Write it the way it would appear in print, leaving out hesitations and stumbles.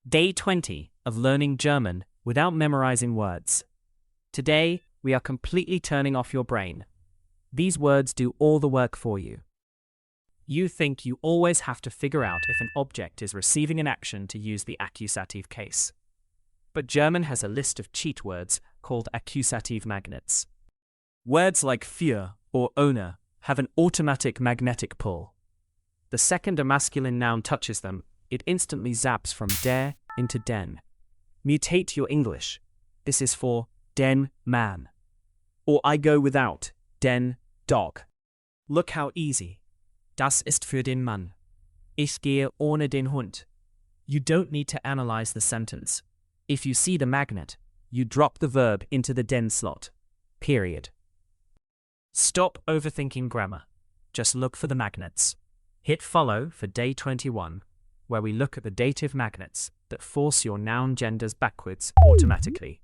Day 20 of learning German without memorizing words. Today, we are completely turning off your brain. These words do all the work for you. You think you always have to figure out if an object is receiving an action to use the accusative case. But German has a list of cheat words called accusative magnets. Words like für or ohne have an automatic magnetic pull. The second a masculine noun touches them, it instantly zaps from der into den. Mutate your English. This is for den man. Or I go without den dog. Look how easy. Das ist für den Mann. Ich gehe ohne den Hund. You don't need to analyze the sentence. If you see the magnet, you drop the verb into the den slot. Period. Stop overthinking grammar. Just look for the magnets. Hit follow for day 21, where we look at the dative magnets that force your noun genders backwards automatically.